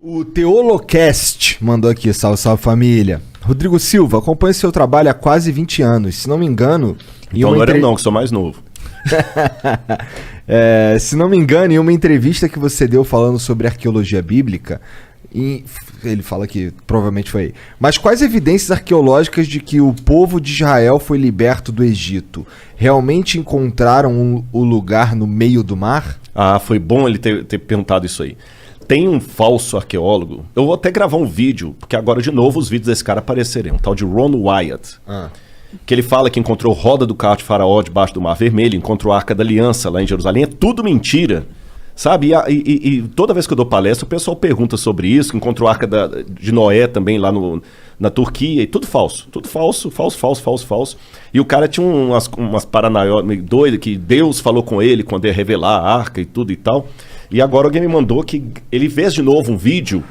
O Teolocast mandou aqui, salve, salve família. Rodrigo Silva, acompanho seu trabalho há quase 20 anos, se não me engano... Então não era eu não, que sou mais novo. Se não me engano, em uma entrevista que você deu falando sobre arqueologia bíblica, ele fala que provavelmente foi aí, mas quais evidências arqueológicas de que o povo de Israel foi liberto do Egito? Realmente encontraram o lugar no meio do mar? Ah, foi bom ele ter perguntado isso aí. Tem um falso arqueólogo, eu vou até gravar um vídeo, porque agora de novo os vídeos desse cara aparecerem, um tal de Ron Wyatt. Que ele fala que encontrou roda do carro de Faraó debaixo do Mar Vermelho, encontrou a Arca da Aliança lá em Jerusalém, é tudo mentira, sabe? E toda vez que eu dou palestra, o pessoal pergunta sobre isso, encontrou a Arca de Noé também lá na Turquia, e tudo falso, falso. E o cara tinha umas paranoias meio doidas, que Deus falou com ele quando ia revelar a Arca e tudo e tal, e agora alguém me mandou que ele fez de novo um vídeo,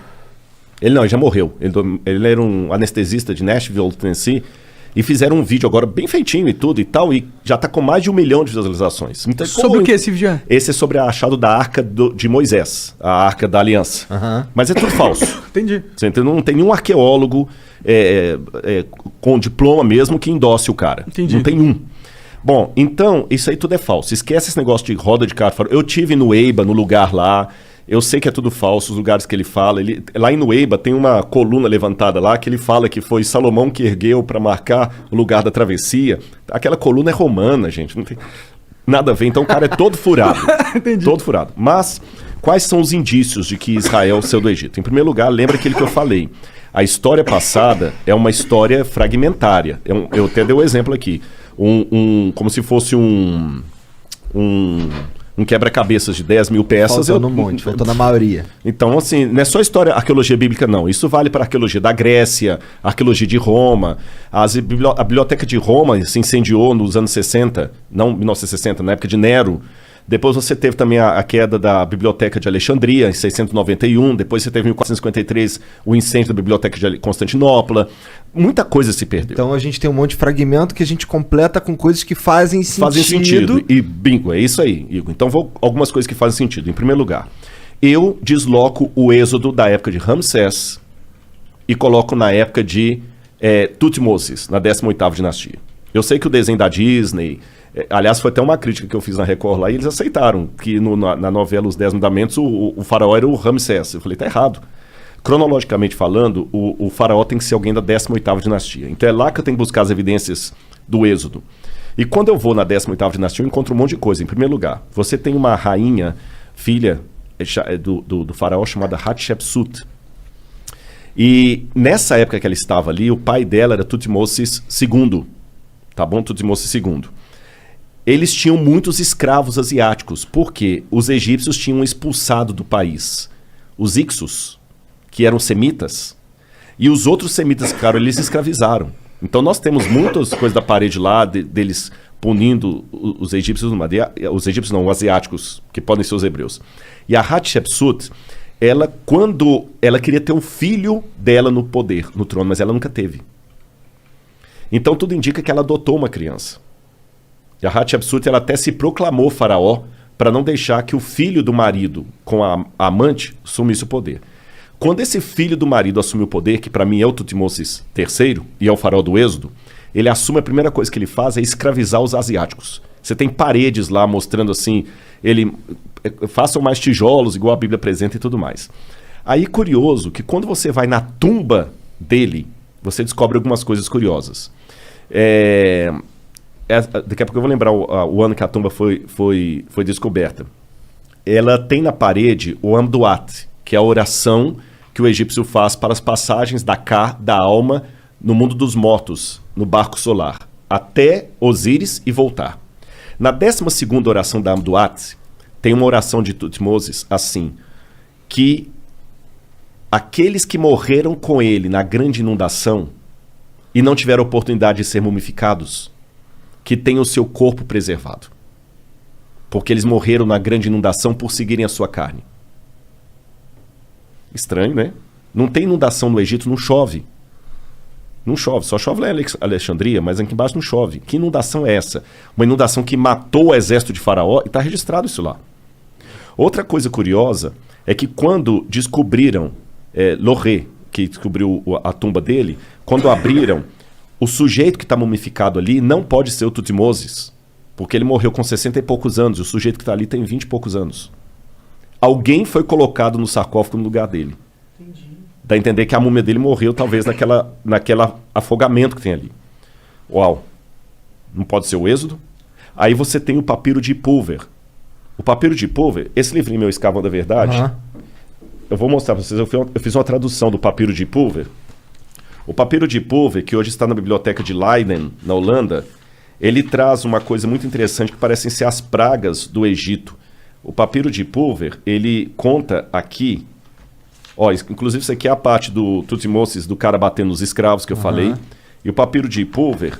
ele já morreu, ele era um anestesista de Nashville, Tennessee, e fizeram um vídeo agora bem feitinho e tudo e tal, e já tá com mais de 1 milhão de visualizações. Então, sobre o que esse vídeo é? Esse é sobre a achado da Arca de Moisés, a Arca da Aliança. Mas é tudo falso. Entendi. Você entendeu? Não tem nenhum arqueólogo com diploma mesmo que endosse o cara. Entendi. Não tem um. Bom, então, isso aí tudo é falso. Esquece esse negócio de roda de carro. Eu tive no Eiba, no lugar lá. Eu sei que é tudo falso, os lugares que ele fala. Lá em Nueiba tem uma coluna levantada lá que ele fala que foi Salomão que ergueu para marcar o lugar da travessia. Aquela coluna é romana, gente. Não tem nada a ver. Então o cara é todo furado. Entendi. Todo furado. Mas quais são os indícios de que Israel saiu do Egito? Em primeiro lugar, lembra aquilo que eu falei. A história passada é uma história fragmentária. Eu até dei o exemplo aqui. Como se fosse um quebra-cabeças de 10 mil peças. Faltou no monte, faltou na maioria. Então, assim, não é só história, arqueologia bíblica, não. Isso vale para a arqueologia da Grécia, arqueologia de Roma. A biblioteca de Roma se incendiou nos anos 60, não 1960, na época de Nero. Depois você teve também a queda da Biblioteca de Alexandria, em 691. Depois você teve em 1453 o incêndio da Biblioteca de Constantinopla. Muita coisa se perdeu. Então a gente tem um monte de fragmento que a gente completa com coisas que fazem sentido. Fazem sentido. E bingo, é isso aí, Igor. Então algumas coisas que fazem sentido. Em primeiro lugar, eu desloco o êxodo da época de Ramsés e coloco na época de Tutmosis, na 18ª dinastia. Eu sei que o desenho da Disney... aliás, foi até uma crítica que eu fiz na Record lá, e eles aceitaram que na novela Os 10 Mandamentos o faraó era o Ramsés. Eu falei, tá errado. Cronologicamente falando, o faraó tem que ser alguém da 18ª dinastia. Então é lá que eu tenho que buscar as evidências do êxodo. E quando eu vou na 18ª dinastia, eu encontro um monte de coisa. Em primeiro lugar, você tem uma rainha, filha do faraó, chamada Hatshepsut. E nessa época que ela estava ali, o pai dela era Tutmosis II. Tá bom? Tutmosis II. Eles tinham muitos escravos asiáticos, porque os egípcios tinham expulsado do país os Ixos, que eram semitas, e os outros semitas, claro, eles escravizaram. Então nós temos muitas coisas da parede lá, deles punindo os egípcios, os egípcios não, os asiáticos, que podem ser os hebreus. E a Hatshepsut, quando ela queria ter um filho dela no poder, no trono, mas ela nunca teve. Então tudo indica que ela adotou uma criança. E a Hatshepsut, ela até se proclamou faraó para não deixar que o filho do marido com a amante assumisse o poder. Quando esse filho do marido assumiu o poder, que para mim é o Tutmosis III e é o faraó do Êxodo, ele assume, a primeira coisa que ele faz é escravizar os asiáticos. Você tem paredes lá mostrando assim, façam mais tijolos, igual a Bíblia apresenta e tudo mais. Aí, curioso, que quando você vai na tumba dele, você descobre algumas coisas curiosas. Daqui a pouco eu vou lembrar o ano que a tumba foi descoberta. Ela tem na parede o Amduat, que é a oração que o egípcio faz para as passagens da alma no mundo dos mortos, no barco solar, até Osíris e voltar. Na 12ª oração da Amduat, tem uma oração de Tutmosis assim, que aqueles que morreram com ele na grande inundação e não tiveram oportunidade de ser mumificados, que tenham o seu corpo preservado. Porque eles morreram na grande inundação por seguirem a sua carne. Estranho, né? Não tem inundação no Egito, não chove. Não chove, só chove lá em Alexandria, mas aqui embaixo não chove. Que inundação é essa? Uma inundação que matou o exército de Faraó, e está registrado isso lá. Outra coisa curiosa é que quando descobriram Loré, que descobriu a tumba dele, quando abriram, o sujeito que está mumificado ali não pode ser o Tutmoses, porque ele morreu com 60 e poucos anos, e o sujeito que está ali tem 20 e poucos anos. Alguém foi colocado no sarcófago no lugar dele. Entendi. Dá a entender que a múmia dele morreu, talvez, naquela afogamento que tem ali. Uau! Não pode ser o Êxodo? Aí você tem o papiro de Pulver. O papiro de Pulver, esse livrinho meu, Escavando a Verdade, eu vou mostrar para vocês, eu fiz uma tradução do papiro de Pulver. O papiro de Pulver, que hoje está na biblioteca de Leiden, na Holanda, ele traz uma coisa muito interessante que parecem ser as pragas do Egito. O papiro de Pulver, ele conta aqui, inclusive isso aqui é a parte do Tutmoses, do cara batendo nos escravos que eu falei. E o papiro de Pulver,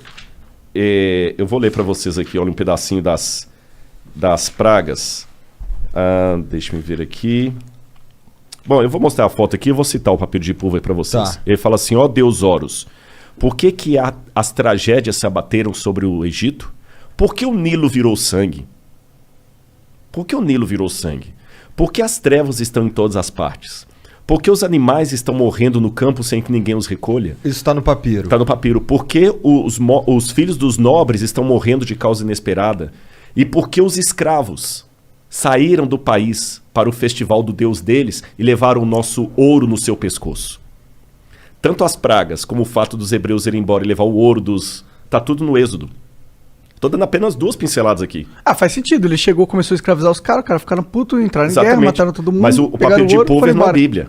eu vou ler para vocês aqui, olha, um pedacinho das pragas. Deixa eu ver aqui. Bom, eu vou mostrar a foto aqui e vou citar o papiro de Pulver para vocês. Tá. Ele fala assim, Deus Horus, por que as tragédias se abateram sobre o Egito? Por que o Nilo virou sangue? Por que o Nilo virou sangue? Por que as trevas estão em todas as partes? Por que os animais estão morrendo no campo sem que ninguém os recolha? Isso está no papiro. Está no papiro. Por que os filhos dos nobres estão morrendo de causa inesperada? E por que os escravos saíram do país para o festival do Deus deles e levaram o nosso ouro no seu pescoço? Tanto as pragas como o fato dos hebreus irem embora e levar o ouro Está tudo no Êxodo. Estou dando apenas 2 pinceladas aqui. Faz sentido. Ele chegou, começou a escravizar os caras ficaram putos, entraram em guerra, mataram todo mundo. Mas o papiro de Pulver não é Bíblia.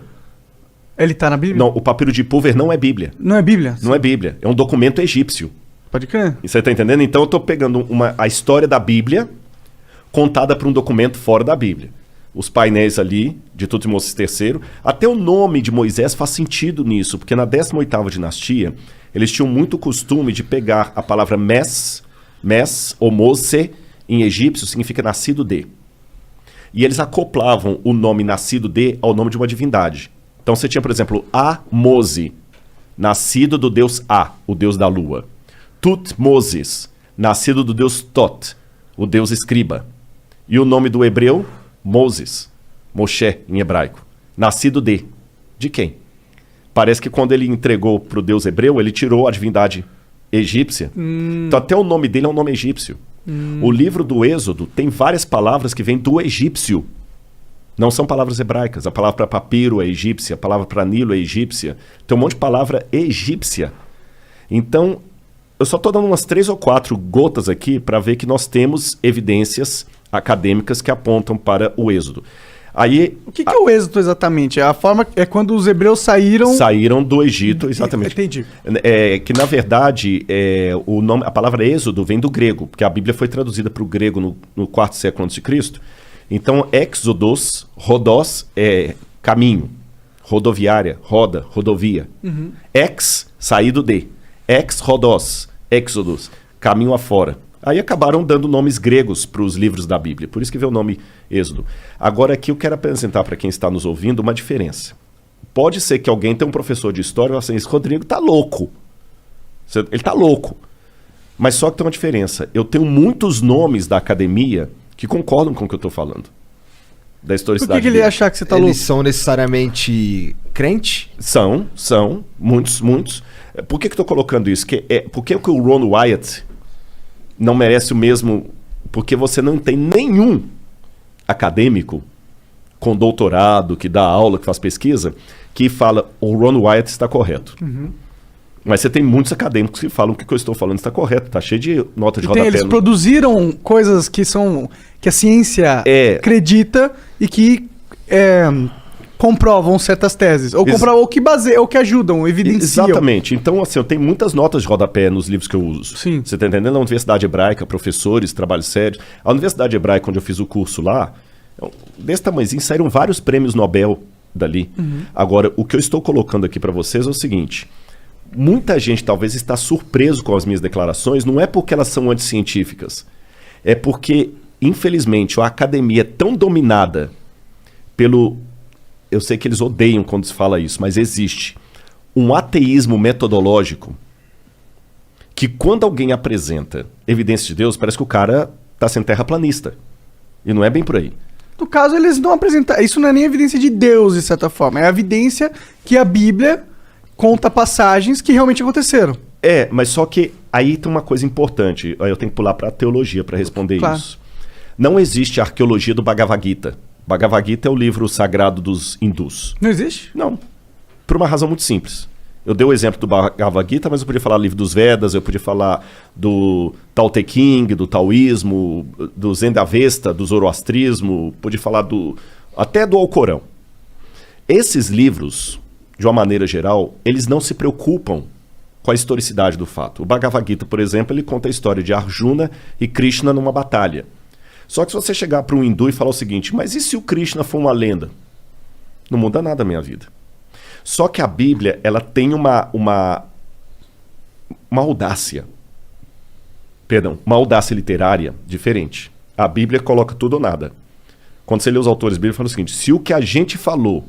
Ele tá na Bíblia? Não, o papiro de Pulver não é Bíblia. Não é Bíblia? Não é Bíblia. É um documento egípcio. Pode crer. E você está entendendo? Então eu estou pegando a história da Bíblia contada por um documento fora da Bíblia. Os painéis ali, de Tutmoses III. Até o nome de Moisés faz sentido nisso, porque na 18ª dinastia, eles tinham muito costume de pegar a palavra Mes ou Mose, em egípcio, significa nascido de. E eles acoplavam o nome nascido de ao nome de uma divindade. Então você tinha, por exemplo, Mose, nascido do deus A, o deus da lua. Tutmoses, nascido do deus Tot, o deus escriba. E o nome do hebreu, Moses, Moshe em hebraico. Nascido de. De quem? Parece que quando ele entregou para o deus hebreu, ele tirou a divindade egípcia. Então até o nome dele é um nome egípcio. O livro do Êxodo tem várias palavras que vêm do egípcio. Não são palavras hebraicas. A palavra para papiro é egípcia, a palavra para Nilo é egípcia. Tem um monte de palavra egípcia. Então, eu só estou dando umas 3 ou 4 gotas aqui para ver que nós temos evidências acadêmicas que apontam para o Êxodo. Aí, o que é o Êxodo exatamente? A forma é quando os hebreus saíram do Egito, exatamente. Entendi. Que na verdade a palavra Êxodo vem do grego, porque a Bíblia foi traduzida para o grego no 4º século a.C. Então, Exodos, Rodós é caminho, rodoviária, roda, rodovia. Ex, saído de. Ex-Rodós, Exodus, caminho afora. Aí acabaram dando nomes gregos para os livros da Bíblia. Por isso que veio o nome Êxodo. Agora aqui eu quero apresentar para quem está nos ouvindo uma diferença. Pode ser que alguém tenha um professor de história e fale assim, esse Rodrigo está louco. Ele está louco. Mas só que tem uma diferença. Eu tenho muitos nomes da academia que concordam com o que eu estou falando. Da historicidade. Por que ele ia achar que você está louco? Eles são necessariamente crente? São. Muitos. Por que eu estou colocando isso? Por que o Ron Wyatt não merece o mesmo... Porque você não tem nenhum acadêmico com doutorado, que dá aula, que faz pesquisa, que fala o Ron Wyatt está correto. Mas você tem muitos acadêmicos que falam que o que eu estou falando está correto. Está cheio de nota de rodapé. Eles produziram coisas que a ciência acredita e que comprovam certas teses. Ou comprovam, ou que ajudam, evidenciam. Exatamente. Então, assim, eu tenho muitas notas de rodapé nos livros que eu uso. Sim. Você está entendendo? Na Universidade Hebraica, professores, trabalho sério. A Universidade Hebraica, onde eu fiz o curso lá, desse tamanhozinho, saíram vários prêmios Nobel dali. Agora, o que eu estou colocando aqui para vocês é o seguinte... Muita gente talvez está surpreso com as minhas declarações, não é porque elas são anticientíficas, é porque, infelizmente, a academia é tão dominada pelo... Eu sei que eles odeiam quando se fala isso, mas existe um ateísmo metodológico que quando alguém apresenta evidência de Deus, parece que o cara está sendo terraplanista. E não é bem por aí. No caso, eles não apresentam... Isso não é nem evidência de Deus, de certa forma. É a evidência que a Bíblia conta passagens que realmente aconteceram. Mas só que aí tem uma coisa importante. Aí eu tenho que pular para a teologia para responder isso. Não existe a arqueologia do Bhagavad Gita. Bhagavad Gita é o livro sagrado dos hindus. Não existe? Não. Por uma razão muito simples. Eu dei o exemplo do Bhagavad Gita, mas eu podia falar do livro dos Vedas, eu podia falar do Tao Te Ching, do taoísmo, do Zen da Avesta, do zoroastrismo, podia falar até do Alcorão. Esses livros, de uma maneira geral, eles não se preocupam com a historicidade do fato. O Bhagavad Gita, por exemplo, ele conta a história de Arjuna e Krishna numa batalha. Só que se você chegar para um hindu e falar o seguinte, mas e se o Krishna for uma lenda? Não muda nada a minha vida. Só que a Bíblia, ela tem uma audácia. Perdão, uma audácia literária diferente. A Bíblia coloca tudo ou nada. Quando você lê os autores bíblicos, fala o seguinte, se o que a gente falou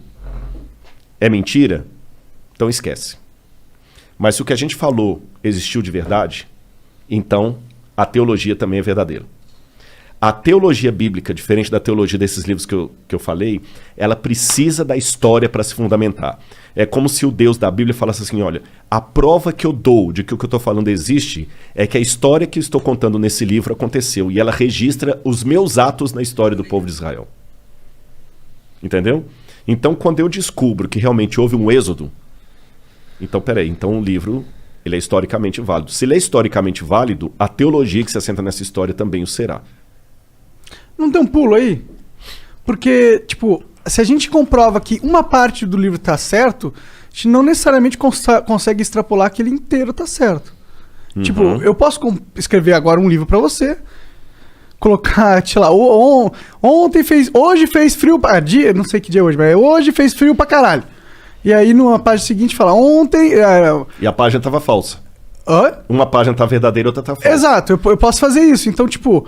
é mentira, então esquece. Mas se o que a gente falou existiu de verdade, então a teologia também é verdadeira. A teologia bíblica, diferente da teologia desses livros que eu falei, ela precisa da história para se fundamentar. É como se o Deus da Bíblia falasse assim, olha, a prova que eu dou de que o que eu estou falando existe é que a história que eu estou contando nesse livro aconteceu e ela registra os meus atos na história do povo de Israel. Entendeu? Então, quando eu descubro que realmente houve um êxodo, então, peraí, então o livro ele é historicamente válido. Se ele é historicamente válido, a teologia que se assenta nessa história também o será. Não tem um pulo aí? Porque, tipo, se a gente comprova que uma parte do livro tá certo, a gente não necessariamente consegue extrapolar que ele inteiro tá certo. Uhum. Tipo, eu posso escrever agora um livro pra você, colocar, sei lá, hoje fez frio pra... não sei que dia é hoje, mas hoje fez frio pra caralho. E aí, numa página seguinte, fala, ontem... E a página tava falsa. Hã? Uma página tá verdadeira, outra tá falsa. Exato, eu posso fazer isso. Então, tipo,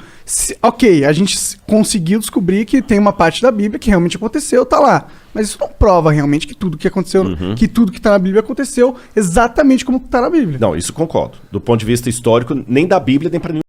ok, a gente conseguiu descobrir que tem uma parte da Bíblia que realmente aconteceu, tá lá. Mas isso não prova realmente que tudo que aconteceu, que tudo que tá na Bíblia aconteceu exatamente como tá na Bíblia. Não, isso concordo. Do ponto de vista histórico, nem da Bíblia, nem pra nenhum